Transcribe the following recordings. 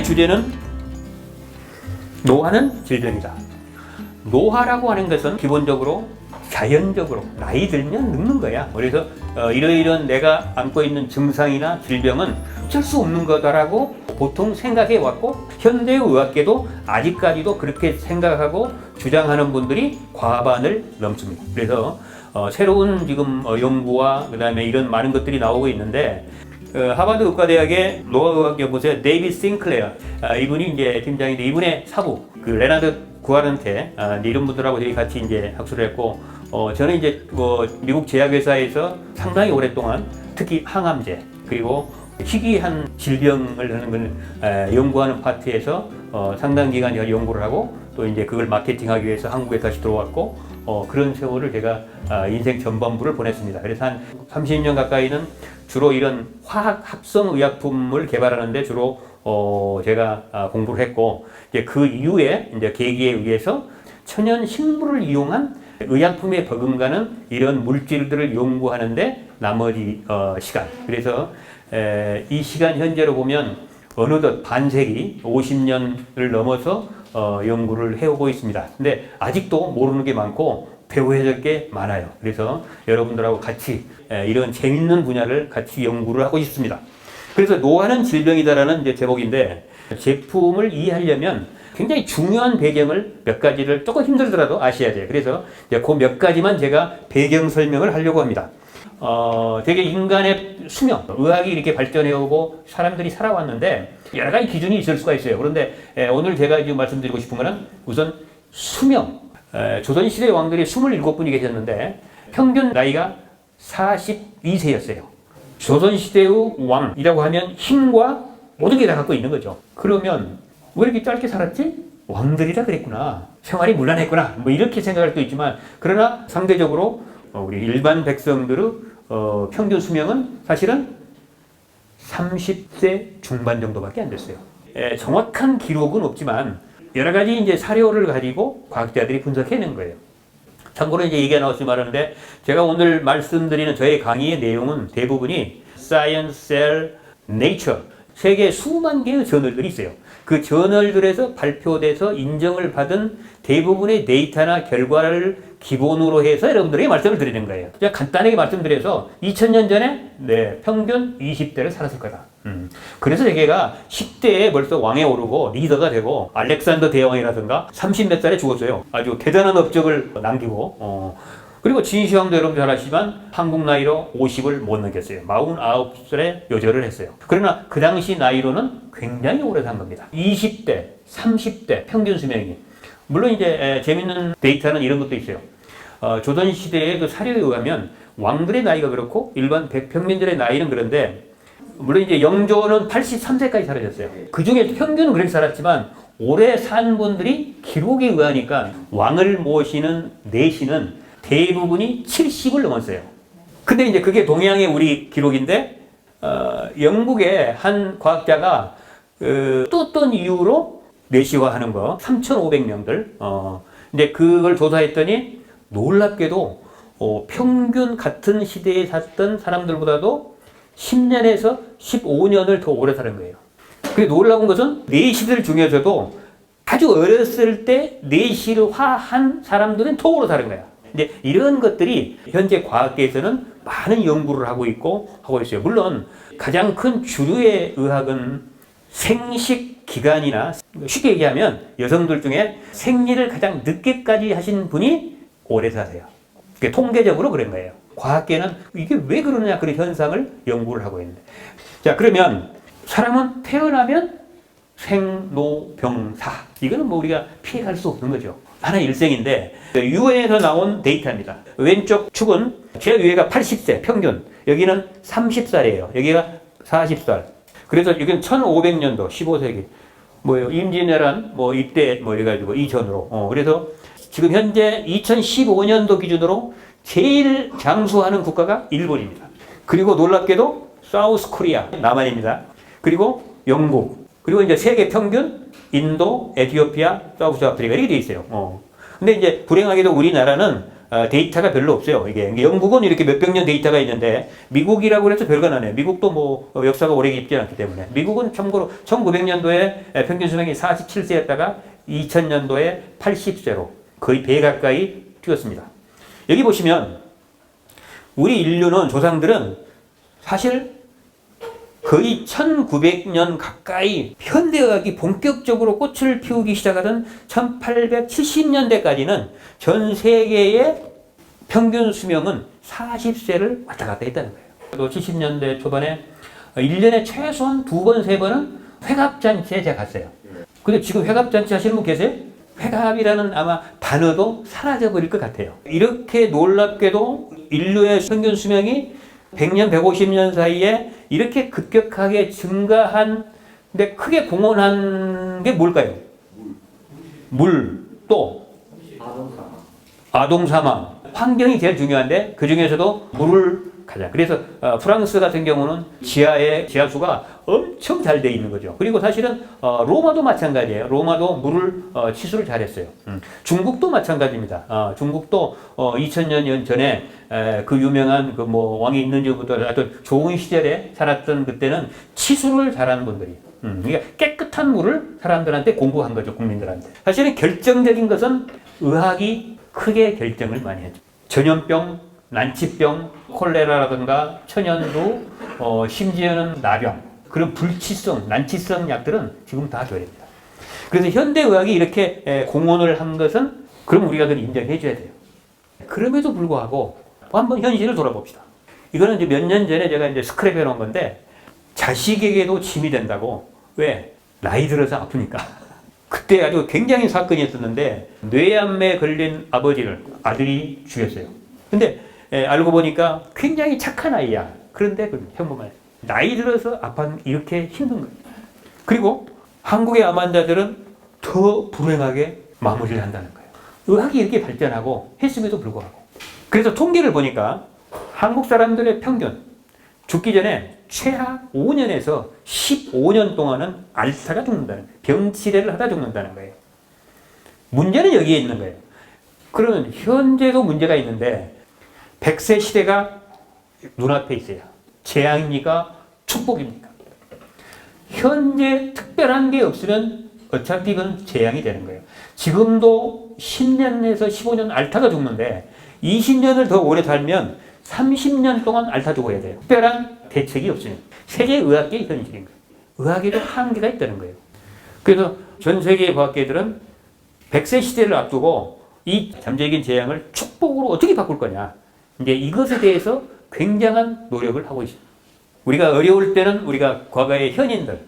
주제는 노화는 질병이다. 노화라고 하는 것은 기본적으로 자연적으로 나이 들면 늙는 거야. 그래서 이러이런 내가 안고 있는 증상이나 질병은 어쩔 수 없는 거다라고 보통 생각해 왔고, 현대의학계도 아직까지도 그렇게 생각하고 주장하는 분들이 과반을 넘습니다. 그래서 새로운 지금 연구와 그 다음에 이런 많은 것들이 나오고 있는데, 하버드 의과대학의 노화의학 연구소의 데이비드 싱클레어, 이분이 이제 팀장인데, 이분의 사부 그 레나드 구아른테 이런 분들하고 저희 같이 이제 학술을 했고, 저는 이제 미국 제약회사에서 상당히 오랫동안 특히 항암제 그리고 희귀한 질병을 하는 걸 연구하는 파트에서 상당 기간 제가 연구를 하고, 또 이제 그걸 마케팅하기 위해서 한국에 다시 들어왔고, 그런 세월을 제가 인생 전반부를 보냈습니다. 그래서 한 30년 가까이는 주로 이런 화학 합성 의약품을 개발하는데 주로 제가 공부를 했고, 이제 그 이후에 이제 계기에 의해서 천연 식물을 이용한 의약품에 버금가는 이런 물질들을 연구하는데 나머지 시간, 그래서 이 시간 현재로 보면 어느덧 반세기 50년을 넘어서 연구를 해오고 있습니다. 근데 아직도 모르는 게 많고 배워야 될 게 많아요. 그래서 여러분들하고 같이 이런 재밌는 분야를 같이 연구를 하고 싶습니다. 그래서 노화는 질병이다라는 이제 제목인데, 제품을 이해하려면 굉장히 중요한 배경을 몇 가지를 조금 힘들더라도 아셔야 돼요. 그래서 그 몇 가지만 제가 배경 설명을 하려고 합니다. 되게 인간의 수명, 의학이 이렇게 발전해오고 사람들이 살아왔는데 여러 가지 기준이 있을 수가 있어요. 그런데 오늘 제가 지금 말씀드리고 싶은 것은 우선 수명. 조선시대 왕들이 27분이 계셨는데 평균 나이가 42세였어요. 조선시대의 왕이라고 하면 힘과 모든 게 다 갖고 있는 거죠. 그러면 왜 이렇게 짧게 살았지? 왕들이라 그랬구나. 생활이 문란했구나. 뭐 이렇게 생각할 수도 있지만, 그러나 상대적으로 우리 일반 백성들의 평균 수명은 사실은 30세 중반 정도밖에 안 됐어요. 정확한 기록은 없지만 여러 가지 이제 사료를 가지고 과학자들이 분석해낸 거예요. 참고로 이제 얘기가 나왔지 말하는데, 제가 오늘 말씀드리는 저의 강의의 내용은 대부분이 Science, Cell, Nature, 세계 수만 개의 저널들이 있어요. 그 저널들에서 발표돼서 인정을 받은 대부분의 데이터나 결과를 기본으로 해서 여러분들에게 말씀을 드리는 거예요. 그냥 간단하게 말씀드려서 2000년 전에 평균 20대를 살았을 거다. 그래서 세계가 10대에 벌써 왕에 오르고 리더가 되고, 알렉산더 대왕이라든가 30몇 살에 죽었어요. 아주 대단한 업적을 남기고, 그리고 진시황도 여러분 잘 아시지만 한국 나이로 50을 못 넘겼어요. 49살에 요절을 했어요. 그러나 그 당시 나이로는 굉장히 오래 산 겁니다. 20대, 30대 평균 수명이. 물론 이제 재밌는 데이터는 이런 것도 있어요. 조선시대의 그 사료에 의하면 왕들의 나이가 그렇고 일반 평민들의 나이는 그런데, 물론 이제 영조는 83세까지 살아셨어요. 그 중에 평균은 그렇게 살았지만 오래 산 분들이 기록에 의하니까 왕을 모시는 내신은 대부분이 70을 넘었어요. 근데 이제 그게 동양의 우리 기록인데, 영국의 한 과학자가 또 어떤 이유로 내시화하는 거 3,500명들, 근데 그걸 조사했더니 놀랍게도 평균 같은 시대에 샀던 사람들보다도 10년에서 15년을 더 오래 사는 거예요. 그게 놀라운 것은 내시들 중에서도 아주 어렸을 때 내시화한 사람들은 더 오래 사는 거야. 이제 이런 것들이 현재 과학계에서는 많은 연구를 하고 있어요. 물론 가장 큰 주류의 의학은 생식 기간이나, 쉽게 얘기하면 여성들 중에 생리를 가장 늦게까지 하신 분이 오래 사세요. 그게 통계적으로 그런 거예요. 과학계는 이게 왜 그러느냐, 그런 현상을 연구를 하고 있는데. 자, 그러면 사람은 태어나면 생로병사, 이거는 뭐 우리가 피해갈 수 없는 거죠. 하나의 일생인데, 유엔에서 나온 데이터입니다. 왼쪽 축은 제위가 80세 평균, 여기는 30살이에요. 여기가 40살. 그래서 여기는 1500년도 15세기 뭐예요? 임진왜란 이때 이래가지고 이전으로. 그래서 지금 현재 2015년도 기준으로 제일 장수하는 국가가 일본입니다. 그리고 놀랍게도 사우스 코리아 남한입니다. 그리고 영국, 그리고 이제 세계 평균 인도, 에티오피아, 사우스 아프리카 이렇게 돼 있어요. 근데 이제 불행하게도 우리나라는 데이터가 별로 없어요. 이게 영국은 이렇게 몇백 년 데이터가 있는데 미국이라고 해서 별건 안 해요. 미국도 뭐 역사가 오래 깊지 않기 때문에. 미국은 참고로 1900년도에 평균 수명이 47세였다가 2000년도에 80세로 거의 배 가까이 뛰었습니다. 여기 보시면 우리 인류는 조상들은 사실 거의 1900년 가까이 현대의학이 본격적으로 꽃을 피우기 시작하던 1870년대까지는 전 세계의 평균 수명은 40세를 왔다 갔다 했다는 거예요. 또 70년대 초반에 1년에 최소한 2번, 3번은 회갑잔치에 제가 갔어요. 근데 지금 회갑잔치 하시는 분 계세요? 회갑이라는 아마 단어도 사라져버릴 것 같아요. 이렇게 놀랍게도 인류의 평균 수명이 100년, 150년 사이에 이렇게 급격하게 증가한데 크게 공헌한 게 뭘까요? 물, 또 아동사망. 환경이 제일 중요한데 그 중에서도 물을 가장. 그래서 프랑스 같은 경우는 지하수가 엄청 잘 돼 있는 거죠. 그리고 사실은 로마도 마찬가지예요. 로마도 물을 치수를 잘했어요. 중국도 마찬가지입니다. 중국도 2000년 전에 그 유명한 그 뭐 왕이 있는 지부터 하여튼 좋은 시절에 살았던 그때는 치수를 잘하는 분들이. 그러니까 깨끗한 물을 사람들한테 공부한 거죠, 국민들한테. 사실은 결정적인 것은 의학이 크게 결정을 많이 했죠. 전염병, 난치병, 콜레라라든가 천연두, 심지어는 나병, 그런 불치성, 난치성 약들은 지금 다 줘야 됩니다. 그래서 현대의학이 이렇게 공헌을 한 것은 그럼 우리가 그걸 인정해 줘야 돼요. 그럼에도 불구하고 한번 현실을 돌아봅시다. 이거는 이제 몇 년 전에 제가 이제 스크랩 해놓은 건데 자식에게도 침이 된다고. 왜? 나이 들어서 아프니까. 그때 아주 굉장히 사건이 있었는데 뇌암에 걸린 아들이 죽였어요. 근데 알고 보니까 굉장히 착한 아이야. 그런데 평범해. 나이 들어서 아파는 이렇게 힘든 거예요. 그리고 한국의 암 환자들은 더 불행하게 마무리를 한다는 거예요. 의학이 이렇게 발전하고 했음에도 불구하고. 그래서 통계를 보니까 한국 사람들의 평균 죽기 전에 최하 5년에서 15년 동안은 앓다가 죽는다는 거예요. 병치레를 하다 죽는다는 거예요. 문제는 여기에 있는 거예요. 그러면 현재도 문제가 있는데 100세 시대가 눈앞에 있어요. 재앙입니까? 축복입니까? 현재 특별한 게 없으면 어차피 그건 재앙이 되는 거예요. 지금도 10년에서 15년 앓다가 죽는데 20년을 더 오래 살면 30년 동안 앓다 죽어야 돼요. 특별한 대책이 없으니. 세계의학계의 현실인 거예요. 의학에도 한계가 있다는 거예요. 그래서 전 세계의 과학계들은 100세 시대를 앞두고 이 잠재적인 재앙을 축복으로 어떻게 바꿀 거냐. 이제 이것에 대해서 굉장한 노력을 하고 있습니다. 우리가 어려울 때는 우리가 과거의 현인들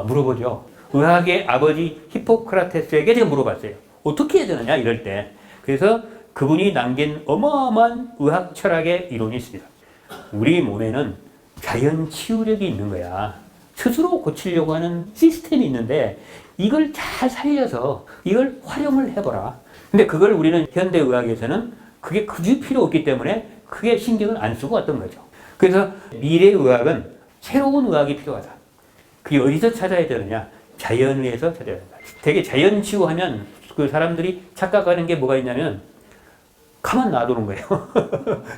물어보죠. 의학의 아버지 히포크라테스에게 제가 물어봤어요. 어떻게 해야 되느냐 이럴 때. 그래서 그분이 남긴 어마어마한 의학 철학의 이론이 있습니다. 우리 몸에는 자연 치유력이 있는 거야. 스스로 고치려고 하는 시스템이 있는데 이걸 잘 살려서 이걸 활용을 해보라. 근데 그걸 우리는 현대의학에서는 그게 그지 필요 없기 때문에 크게 신경을 안 쓰고 왔던 거죠. 그래서 미래의학은 새로운 의학이 필요하다. 그게 어디서 찾아야 되느냐? 자연에서 찾아야 된다. 되게 자연치유하면 그 사람들이 착각하는 게 뭐가 있냐면 가만 놔두는 거예요.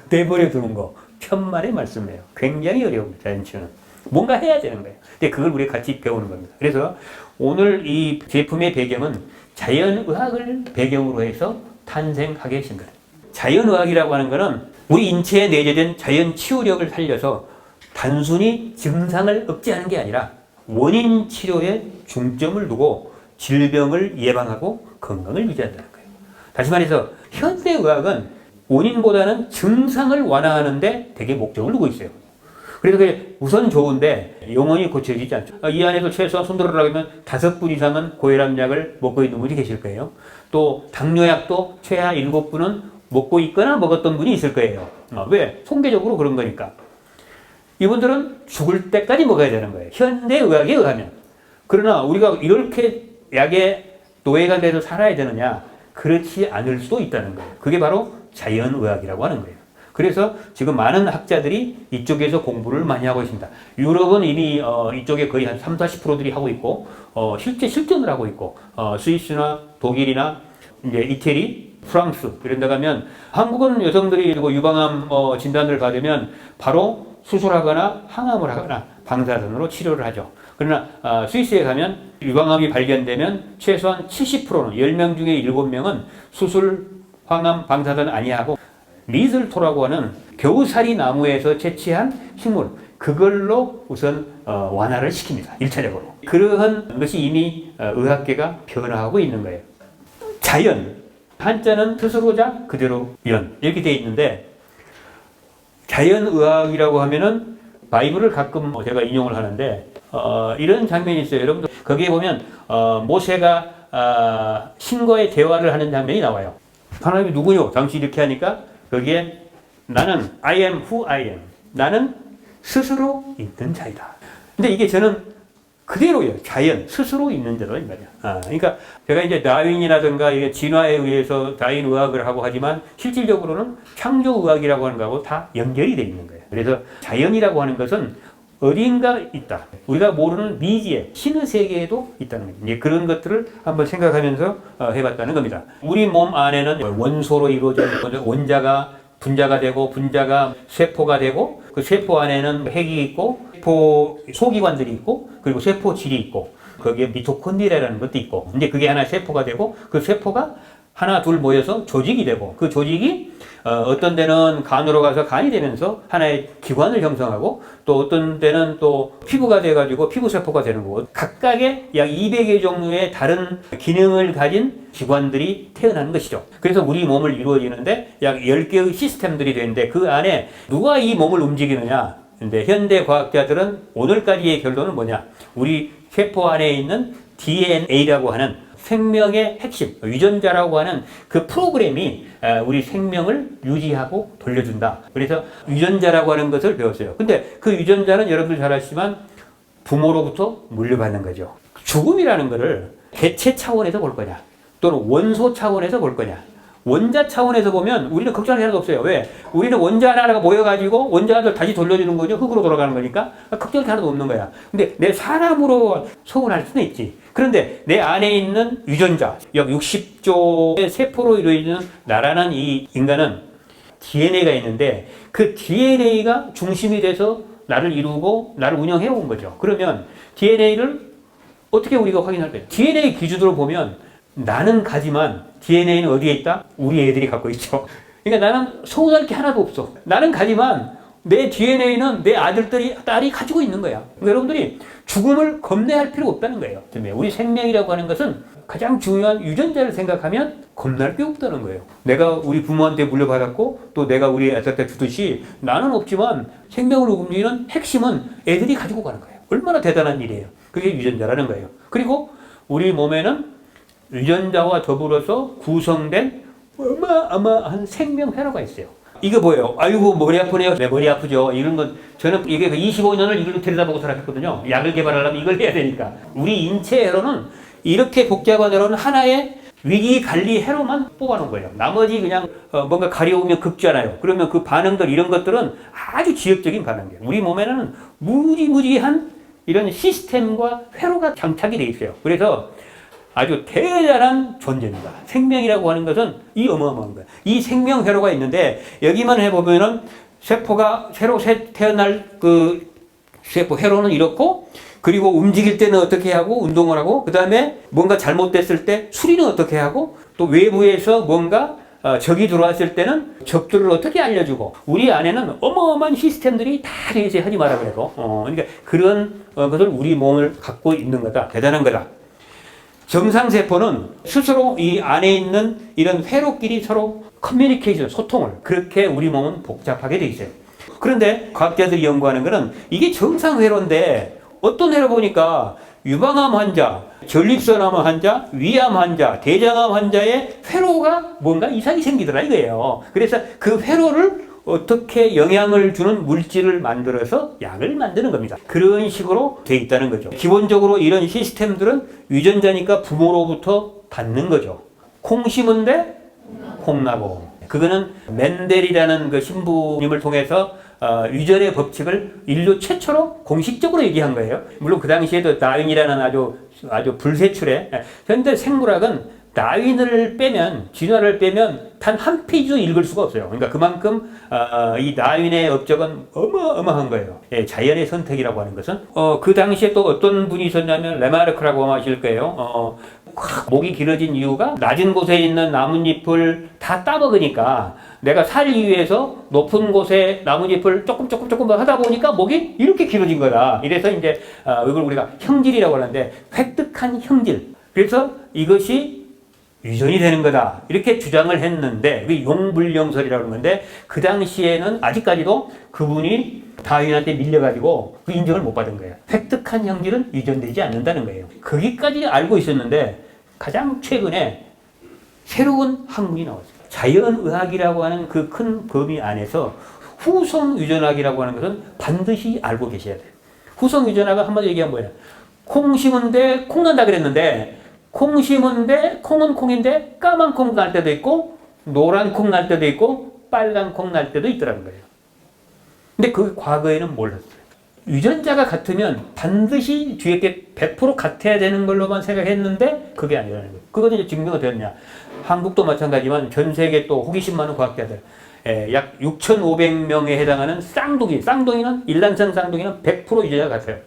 내버려 두는 거. 천만의 말씀이에요. 굉장히 어려웁니다. 자연치유는. 뭔가 해야 되는 거예요. 근데 그걸 우리가 같이 배우는 겁니다. 그래서 오늘 이 제품의 배경은 자연의학을 배경으로 해서 탄생하게 된 거예요. 자연의학이라고 하는 거는 우리 인체에 내재된 자연치유력을 살려서 단순히 증상을 억제하는 게 아니라 원인 치료에 중점을 두고 질병을 예방하고 건강을 유지한다는 거예요. 다시 말해서 현대의학은 원인보다는 증상을 완화하는데 되게 목적을 두고 있어요. 그래서 그게 우선 좋은데 영원히 고쳐지지 않죠. 이 안에서 최소한 손들어라고 하면 5분 이상은 고혈압약을 먹고 있는 분이 계실 거예요. 또 당뇨약도 최하 7분은 먹고 있거나 먹었던 분이 있을 거예요. 왜? 통계적으로 그런 거니까. 이분들은 죽을 때까지 먹어야 되는 거예요. 현대의학에 의하면. 그러나 우리가 이렇게 약에 노예가 돼서 살아야 되느냐? 그렇지 않을 수도 있다는 거예요. 그게 바로 자연의학이라고 하는 거예요. 그래서 지금 많은 학자들이 이쪽에서 공부를 많이 하고 있습니다. 유럽은 이미 이쪽에 거의 한 30~40%들이 하고 있고 실제 실전을 하고 있고 스위스나 독일이나 이제 이태리 프랑스 이런 데 가면 한국은 여성들이 유방암 진단을 받으면 바로 수술하거나 항암을 하거나 방사선으로 치료를 하죠. 그러나 스위스에 가면 유방암이 발견되면 최소한 70%는 10명 중에 7명은 수술, 항암, 방사선 아니하고 미슬토라고 하는 겨우살이 나무에서 채취한 식물 그걸로 우선 완화를 시킵니다. 1차적으로. 그러한 것이 이미 의학계가 변화하고 있는 거예요. 자연, 한자는 스스로자 그대로 연 이렇게 되어 있는데 자연의학이라고 하면은 바이블을 가끔 제가 인용을 하는데 이런 장면이 있어요. 여러분들 거기에 보면 모세가 신과의 대화를 하는 장면이 나와요. 하나님이 누구요? 당시 이렇게 하니까 거기에 나는 I am who I am. 나는 스스로 있는 자이다. 근데 이게 저는 그대로예요. 자연, 스스로 있는 자로 이 말이야. 그러니까 제가 이제 다윈이라든가 이게 진화에 의해서 다윈 의학을 하고 하지만 실질적으로는 창조 의학이라고 하는 거하고 다 연결이 되어 있는 거예요. 그래서 자연이라고 하는 것은 어딘가 있다. 우리가 모르는 미지의 신의 세계에도 있다는 거예요. 이제 그런 것들을 한번 생각하면서 해봤다는 겁니다. 우리 몸 안에는 원소로 이루어져 있는 원자가 분자가 되고 분자가 세포가 되고 그 세포 안에는 핵이 있고 세포 소기관들이 있고 그리고 세포질이 있고 거기에 미토콘드리아라는 것도 있고 이제 그게 하나 세포가 되고 그 세포가 하나 둘 모여서 조직이 되고 그 조직이 어떤 데는 간으로 가서 간이 되면서 하나의 기관을 형성하고 또 어떤 데는 또 피부가 돼가지고 피부세포가 되는 거고 각각의 약 200여 종류의 다른 기능을 가진 기관들이 태어나는 것이죠. 그래서 우리 몸을 이루어지는데 약 10개의 시스템들이 되는데 그 안에 누가 이 몸을 움직이느냐. 근데 현대 과학자들은 오늘까지의 결론은 뭐냐. 우리 세포 안에 있는 DNA라고 하는 생명의 핵심, 유전자라고 하는 그 프로그램이 우리 생명을 유지하고 돌려준다. 그래서 유전자라고 하는 것을 배웠어요. 근데 그 유전자는 여러분들 잘 아시지만 부모로부터 물려받는 거죠. 죽음이라는 것을 개체 차원에서 볼 거냐, 또는 원소 차원에서 볼 거냐. 원자 차원에서 보면 우리는 걱정할 필요도 없어요. 왜? 우리는 원자 하나가 모여가지고 원자 하나를 다시 돌려주는 거죠. 흙으로 돌아가는 거니까 걱정할 하나도 없는 거야. 근데 내 사람으로 소원할 수는 있지. 그런데 내 안에 있는 유전자, 약 60조의 세포로 이루어지는 나라는 이 인간은 DNA가 있는데 그 DNA가 중심이 돼서 나를 이루고 나를 운영해 온 거죠. 그러면 DNA를 어떻게 우리가 확인할까요? DNA 기준으로 보면 나는 가지만 DNA는 어디에 있다? 우리 애들이 갖고 있죠. 그러니까 나는 소원할 게 하나도 없어. 나는 가지만 내 DNA는 내 딸이 가지고 있는 거야. 그러니까 여러분들이 죽음을 겁내할 필요 없다는 거예요. 우리 생명이라고 하는 것은 가장 중요한 유전자를 생각하면 겁날 게 없다는 거예요. 내가 우리 부모한테 물려받았고 또 내가 우리 애들한테 주듯이 나는 없지만 생명을 움직이는 핵심은 애들이 가지고 가는 거예요. 얼마나 대단한 일이에요. 그게 유전자라는 거예요. 그리고 우리 몸에는 유전자와 더불어서 구성된 어마어마한 생명 회로가 있어요. 이거 뭐예요? 아이고 머리 아프네요. 내 머리 아프죠. 이런 건 저는 이게 25년을 이걸 들여다보고 살았거든요. 약을 개발하려면 이걸 해야 되니까. 우리 인체 회로는 이렇게 복잡한 회로는 하나의 위기 관리 회로만 뽑아놓은 거예요. 나머지 그냥 뭔가 가려우면 긁잖아요. 그러면 그 반응들 이런 것들은 아주 지역적인 반응이에요. 우리 몸에는 무지무지한 이런 시스템과 회로가 장착이 돼 있어요. 그래서 아주 대단한 존재입니다. 생명이라고 하는 것은 이 어마어마한 거예요. 이 생명 회로가 있는데 여기만 해보면은 세포가 새로 태어날 그 세포 회로는 이렇고 그리고 움직일 때는 어떻게 하고 운동을 하고 그 다음에 뭔가 잘못됐을 때 수리는 어떻게 하고 또 외부에서 뭔가 적이 들어왔을 때는 적들을 어떻게 알려주고 우리 안에는 어마어마한 시스템들이 다 되어 있어요. 하지 마라 그래도. 그러니까 그런 것을 우리 몸을 갖고 있는 거다. 대단한 거다. 정상세포는 스스로 이 안에 있는 이런 회로끼리 서로 커뮤니케이션, 소통을 그렇게 우리 몸은 복잡하게 돼 있어요. 그런데 과학자들이 연구하는 것은 이게 정상회로인데 어떤 회로 보니까 유방암 환자, 전립선암 환자, 위암 환자, 대장암 환자의 회로가 뭔가 이상이 생기더라 이거예요. 그래서 그 회로를 어떻게 영향을 주는 물질을 만들어서 약을 만드는 겁니다. 그런 식으로 돼 있다는 거죠. 기본적으로 이런 시스템들은 유전자니까 부모로부터 받는 거죠. 콩 심은데 콩 나고. 그거는 멘델이라는 그 신부님을 통해서 유전의 법칙을 인류 최초로 공식적으로 얘기한 거예요. 물론 그 당시에도 다윈이라는 아주 불세출의 현대 생물학은 다윈을 빼면, 진화를 빼면 단 한 페이지도 읽을 수가 없어요. 그러니까 그만큼 이 다윈의 업적은 어마어마한 거예요. 예, 자연의 선택이라고 하는 것은 그 당시에 또 어떤 분이 있었냐면 레마르크라고 아실 거예요. 목이 길어진 이유가 낮은 곳에 있는 나뭇잎을 다 따먹으니까 내가 살기 위해서 높은 곳에 나뭇잎을 조금 하다 보니까 목이 이렇게 길어진 거다. 이래서 이제 이걸 우리가 형질이라고 하는데 획득한 형질. 그래서 이것이 유전이 되는 거다. 이렇게 주장을 했는데 그게 용불령설이라고 하는 건데 그 당시에는 아직까지도 그분이 다윈한테 밀려가지고 그 인정을 못 받은 거예요. 획득한 형질은 유전되지 않는다는 거예요. 거기까지 알고 있었는데 가장 최근에 새로운 학문이 나왔어요. 자연의학이라고 하는 그 큰 범위 안에서 후성유전학이라고 하는 것은 반드시 알고 계셔야 돼요. 후성유전학은 한마디로 얘기하면 뭐예요? 콩 심은데 콩 난다 그랬는데 콩 심은데 콩은 콩인데 까만 콩 날 때도 있고 노란 콩 날 때도 있고 빨간 콩 날 때도 있더라는 거예요. 근데 그 과거에는 몰랐어요. 유전자가 같으면 반드시 뒤에 게 100% 같아야 되는 걸로만 생각했는데 그게 아니라는 거예요. 그것은 이제 증명이 되느냐. 한국도 마찬가지지만 전 세계 또 호기심 많은 과학자들 약 6,500명에 해당하는 쌍둥이는 일란성 쌍둥이는 100% 유전자가 같아요.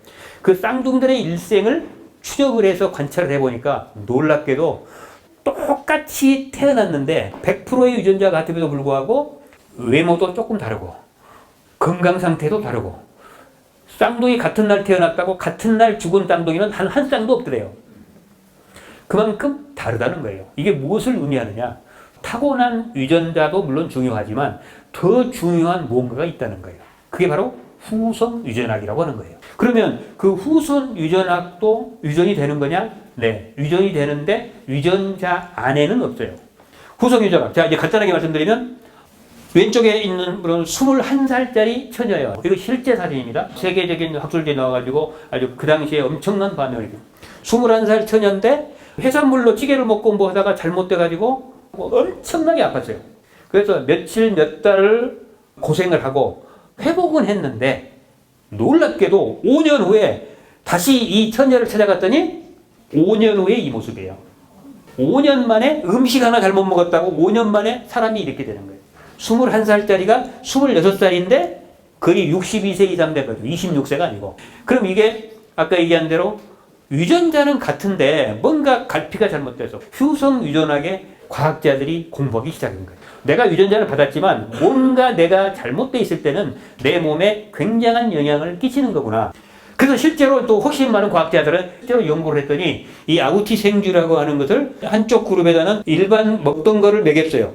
그 쌍둥이들의 일생을 추적을 해서 관찰을 해보니까 놀랍게도 똑같이 태어났는데 100%의 유전자가 같음에도 불구하고 외모도 조금 다르고 건강 상태도 다르고 쌍둥이 같은 날 태어났다고 같은 날 죽은 쌍둥이는 한 쌍도 없더래요. 그만큼 다르다는 거예요. 이게 무엇을 의미하느냐? 타고난 유전자도 물론 중요하지만 더 중요한 무언가가 있다는 거예요. 그게 바로 후손 유전학이라고 하는 거예요. 그러면 그 후손 유전학도 유전이 되는 거냐? 네, 유전이 되는데 유전자 안에는 없어요. 후손 유전학. 자, 이제 간단하게 말씀드리면 왼쪽에 있는 분은 21살짜리 처녀예요. 이거 실제 사진입니다. 세계적인 학술지에 나와가지고 아주 그 당시에 엄청난 반응을 일으켰어요. 21살 처녀인데 해산물로 찌개를 먹고 뭐 하다가 잘못돼가지고 엄청나게 아팠어요. 그래서 며칠 몇 달을 고생을 하고 회복은 했는데 놀랍게도 5년 후에 다시 이 처녀를 찾아갔더니 5년 후에 이 모습이에요. 5년 만에 음식 하나 잘못 먹었다고 5년 만에 사람이 이렇게 되는 거예요. 21살짜리가 26살인데 거의 62세 이상 돼가지고 26세가 아니고. 그럼 이게 아까 얘기한 대로 유전자는 같은데 뭔가 갈피가 잘못돼서 후성 유전학의 과학자들이 공부하기 시작한 거예요. 내가 유전자를 받았지만 뭔가 내가 잘못돼 있을 때는 내 몸에 굉장한 영향을 끼치는 거구나. 그래서 실제로 또 훨씬 많은 과학자들은 실제로 연구를 했더니 이 아구티 생쥐라고 하는 것을 한쪽 그룹에다는 일반 먹던 거를 먹였어요.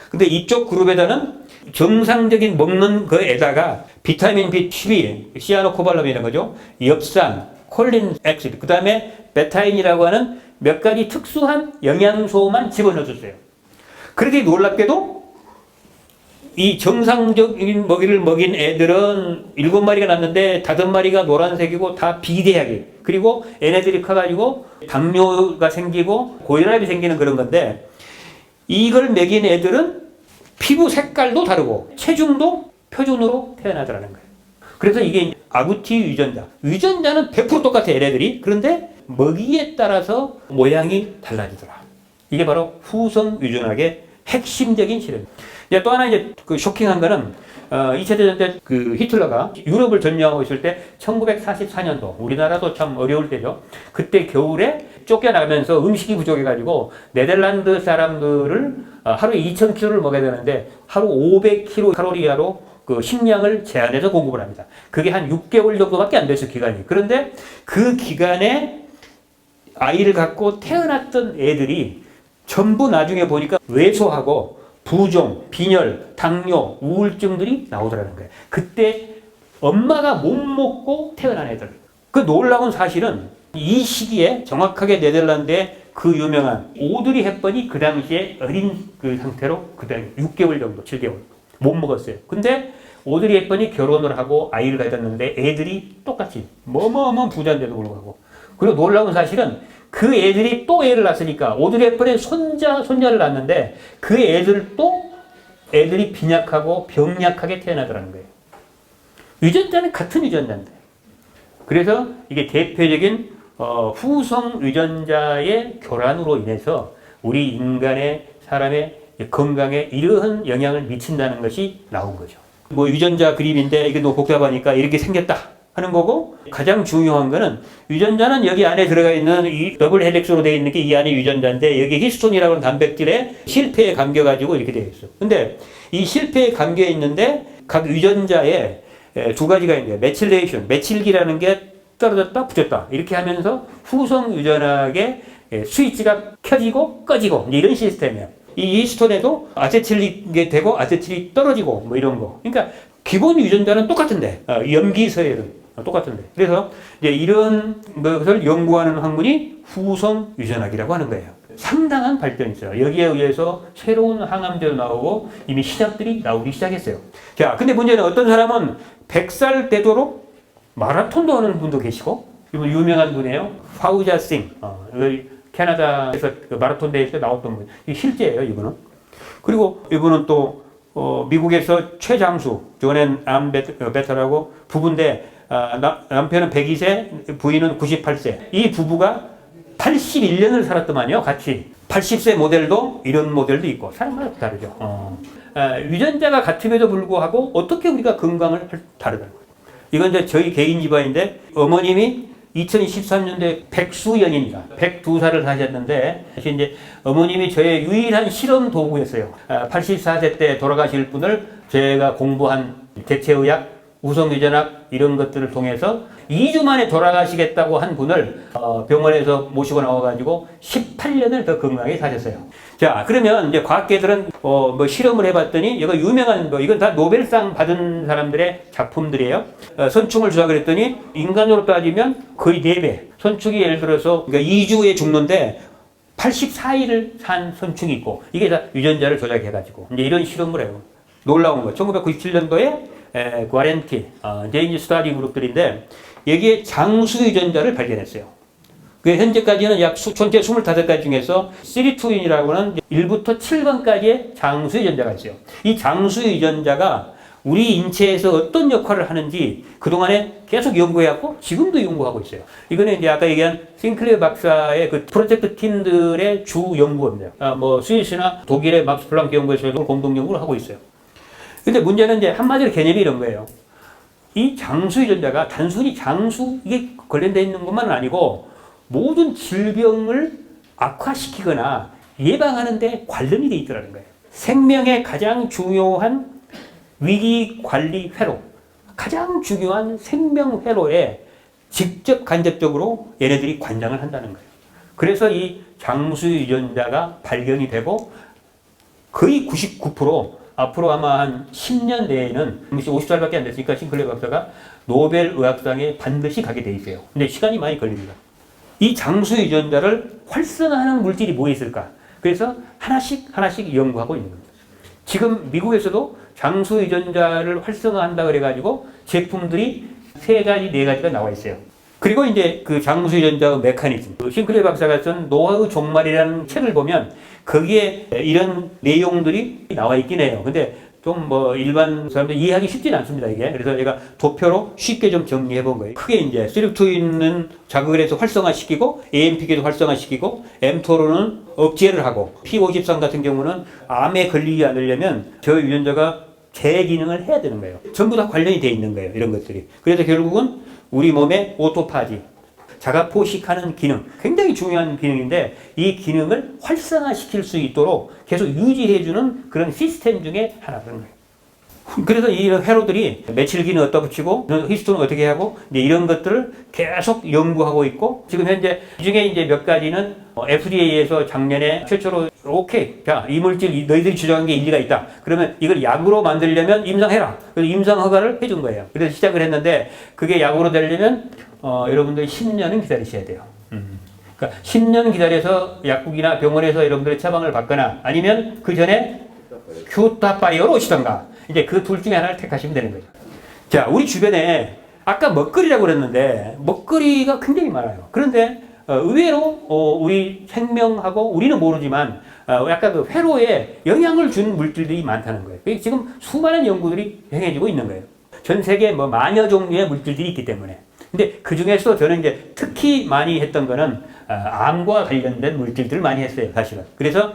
근데 이쪽 그룹에다는 정상적인 먹는 거에다가 비타민 B12, 시아노코발람이라는 거죠. 엽산, 콜린 엑시드, 그 다음에 베타인이라고 하는 몇 가지 특수한 영양소만 집어넣어줬어요. 그런데 놀랍게도 이 정상적인 먹이를 먹인 애들은 7마리가 났는데 5마리가 노란색이고 다 비대하게, 그리고 얘네들이 커가지고 당뇨가 생기고 고혈압이 생기는 그런 건데 이걸 먹인 애들은 피부 색깔도 다르고 체중도 표준으로 태어나더라는 거예요. 그래서 이게 아구티 유전자. 유전자는 100% 똑같아, 얘네들이. 그런데 먹이에 따라서 모양이 달라지더라. 이게 바로 후성 유전학의 핵심적인 실험입니다. 또 하나 이제 그 쇼킹한 거는 2차 대전 때 그 히틀러가 유럽을 점령하고 있을 때 1944년도 우리나라도 참 어려울 때죠. 그때 겨울에 쫓겨나면서 음식이 부족해가지고 네덜란드 사람들을 하루에 2,000kg를 먹여야 되는데 하루 500kcal 그 식량을 제한해서 공급을 합니다. 그게 한 6개월 정도밖에 안 됐어요, 기간이. 그런데 그 기간에 아이를 갖고 태어났던 애들이 전부 나중에 보니까 왜소하고 부종, 빈혈, 당뇨, 우울증들이 나오더라는 거예요. 그때 엄마가 못 먹고 태어난 애들. 그 놀라운 사실은 이 시기에 정확하게 네덜란드의 그 유명한 오드리 헵번이 그 당시에 어린 그 상태로 그때 6개월 정도, 7개월 못 먹었어요. 근데 오드리 헵번이 결혼을 하고 아이를 가졌는데 애들이 똑같이 어마어마한 부자인데도 불구하고. 그리고 놀라운 사실은 그 애들이 또 애를 낳았으니까 오드리 헵번의 손자를 낳았는데 그 애들도 애들이 빈약하고 병약하게 태어나더라는 거예요. 유전자는 같은 유전자인데. 그래서 이게 대표적인 후성 유전자의 교란으로 인해서 우리 인간의 사람의 건강에 이러한 영향을 미친다는 것이 나온 거죠. 뭐 유전자 그림인데 이게 너무 복잡하니까 이렇게 생겼다 하는 거고, 가장 중요한 거는 유전자는 여기 안에 들어가 있는 이 더블 헬릭스로 되어 있는 게 이 안에 유전자인데, 여기 히스톤이라고 하는 단백질에 실패에 감겨가지고 이렇게 되어 있어. 근데 이 실패에 감겨 있는데 각 유전자에 두 가지가 있는데, 메칠레이션, 메칠기라는 게 떨어졌다 붙였다 이렇게 하면서 후성 유전학의 스위치가 켜지고 꺼지고 이런 시스템이에요. 이 히스톤에도 아세틸이 되고 아세틸이 떨어지고 뭐 이런 거. 그러니까 기본 유전자는 똑같은데, 염기서열은 똑같은데. 그래서 이제 이런 것을 연구하는 학문이 후성 유전학이라고 하는 거예요. 상당한 발전이 있어요. 여기에 의해서 새로운 항암제도 나오고 이미 시작들이 나오기 시작했어요. 자, 근데 문제는 어떤 사람은 100살 되도록 마라톤도 하는 분도 계시고, 이분 유명한 분이에요. 파우자싱. 캐나다에서 그 마라톤 대회에서 나왔던 분. 이 실제예요, 이분은. 그리고 이분은 또 미국에서 최장수, 존 암베터라고 부부인데, 남편은 102세, 부인은 98세. 이 부부가 81년을 살았더만요, 같이. 80세 모델도 이런 모델도 있고, 사람마다 다르죠. 유전자가 같음에도 불구하고 어떻게 우리가 건강을 다르다는 거예요. 이건 이제 저희 개인 집안인데, 어머님이 2013년도에 백수연입니다. 102살을 사셨는데, 사실 이제 어머님이 저의 유일한 실험 도구였어요. 84세 때 돌아가실 분을 제가 공부한 대체의학, 우성유전학 이런 것들을 통해서 2주 만에 돌아가시겠다고 한 분을 병원에서 모시고 나와가지고 18년을 더 건강하게 사셨어요. 자, 그러면 이제 과학계들은 뭐 실험을 해봤더니, 이거 유명한 이건 다 노벨상 받은 사람들의 작품들이에요. 선충을 조작을 했더니 인간으로 따지면 거의 4배. 선충이 예를 들어서 그러니까 2주에 죽는데 84일을 산 선충이 있고, 이게 다 유전자를 조작해가지고 이제 이런 실험을 해요. 놀라운 거. 1997년도에 과렌티, 제인지 스타디 그룹들인데, 여기에 장수 유전자를 발견했어요. 그 현재까지는 약 전체 25가지 중에서 시리투인이라고 하는 1부터 7번까지의 장수 유전자가 있어요. 이 장수 유전자가 우리 인체에서 어떤 역할을 하는지 그동안에 계속 연구해왔고 지금도 연구하고 있어요. 이거는 이제 아까 얘기한 싱클레어 박사의 그 프로젝트 팀들의 주 연구입니다. 뭐 스위스나 독일의 막스 플랑크 연구소에서 공동 연구를 하고 있어요. 근데 문제는 이제 한마디로 개념이 이런 거예요. 이 장수 유전자가 단순히 장수 이게 관련되어 있는 것만은 아니고 모든 질병을 악화시키거나 예방하는 데 관련이 되어 있더라는 거예요. 생명의 가장 중요한 위기 관리 회로, 가장 중요한 생명 회로에 직접 간접적으로 얘네들이 관장을 한다는 거예요. 그래서 이 장수 유전자가 발견이 되고 거의 99% 앞으로 아마 한 10년 내에는 50살밖에 안 됐으니까 싱클레어 박사가 노벨 의학상에 반드시 가게 돼 있어요. 근데 시간이 많이 걸립니다. 이 장수 유전자를 활성화하는 물질이 뭐 있을까? 그래서 하나씩 연구하고 있는 겁니다. 지금 미국에서도 장수 유전자를 활성화한다 그래가지고 제품들이 3가지, 4가지가 나와 있어요. 그리고 이제 그 장수 유전자의 메커니즘, 싱클레어 박사가 쓴 노화의 종말이라는 책을 보면 거기에 이런 내용들이 나와 있긴 해요. 근데 좀 뭐 일반 사람들 이해하기 쉽지는 않습니다, 이게. 그래서 제가 도표로 쉽게 좀 정리해 본 거예요. 크게 이제 시르투인은 자극을 해서 활성화시키고, AMPK도 활성화시키고, mTOR는 억제를 하고, P53 같은 경우는 암에 걸리지 않으려면 저 유전자가 재기능을 해야 되는 거예요. 전부 다 관련이 돼 있는 거예요, 이런 것들이. 그래서 결국은 우리 몸의 오토파지, 자가 포식하는 기능, 굉장히 중요한 기능인데 이 기능을 활성화시킬 수 있도록 계속 유지해주는 그런 시스템 중에 하나라는 거예요. 그래서 이 회로들이 메칠기는 어디다 붙이고 히스톤은 어떻게 하고 이제 이런 것들을 계속 연구하고 있고, 지금 현재 이 중에 이제 몇 가지는 FDA에서 작년에 최초로 오케이, 자, 이 물질 너희들이 주장한 게 일리가 있다. 그러면 이걸 약으로 만들려면 임상해라. 그래서 임상 허가를 해준 거예요. 그래서 시작을 했는데 그게 약으로 되려면 여러분들이 10년은 기다리셔야 돼요. 그러니까 10년 기다려서 약국이나 병원에서 여러분들의 처방을 받거나 아니면 그 전에 큐타파이어로 오시던가, 이제 그 둘 중에 하나를 택하시면 되는 거죠. 자, 우리 주변에 아까 먹거리라고 그랬는데 먹거리가 굉장히 많아요. 그런데 의외로 우리 생명하고 우리는 모르지만 약간 그 회로에 영향을 주는 물질들이 많다는 거예요. 지금 수많은 연구들이 행해지고 있는 거예요. 전 세계에 뭐 만여 종류의 물질들이 있기 때문에. 근데 그 중에서 저는 이제 특히 많이 했던 거는 암과 관련된 물질들을 많이 했어요, 사실은. 그래서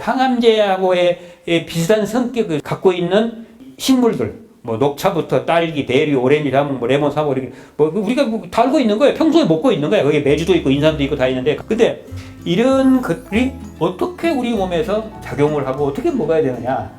항암제하고의 비슷한 성격을 갖고 있는 식물들, 뭐 녹차부터 딸기, 베리, 오렌지, 자몽, 뭐 레몬, 사과 이렇게 뭐 우리가 다 알고 있는 거예요. 평소에 먹고 있는 거예요. 거기에 메주도 있고 인삼도 있고 다 있는데, 근데 이런 것들이 어떻게 우리 몸에서 작용을 하고 어떻게 먹어야 되느냐,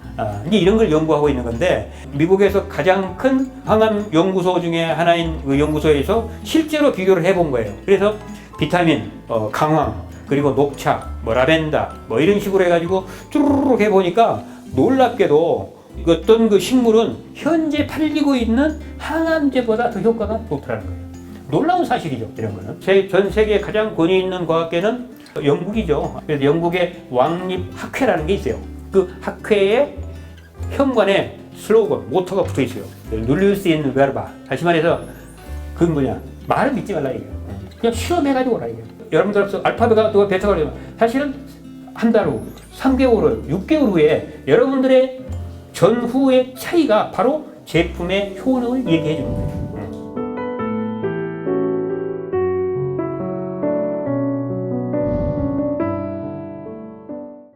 이제 이런 걸 연구하고 있는 건데, 미국에서 가장 큰 항암 연구소 중에 하나인 그 연구소에서 실제로 비교를 해본 거예요. 그래서 비타민, 강황, 그리고 녹차, 뭐 라벤더, 뭐 이런 식으로 해가지고 쭈르륵 해보니까 놀랍게도 어떤 그 식물은 현재 팔리고 있는 항암제보다 더 효과가 좋더라는 거예요. 놀라운 사실이죠, 이런 거는. 전 세계 가장 권위 있는 과학계는 영국이죠. 그래서 영국의 왕립학회라는 게 있어요. 그 학회의 현관에 슬로건, 모토가 붙어 있어요. 눌릴 인 베르바. 다시 말해서 그건 뭐냐? 말을 믿지 말라 이거예요. 그냥 실험해가지고 오라 이거예요. 여러분들 앞서 알파벳가 또 베타가 되면 사실은 한 달 후, 3개월 후, 6개월 후에 여러분들의 전후의 차이가 바로 제품의 효능을 얘기해 주는 거예요.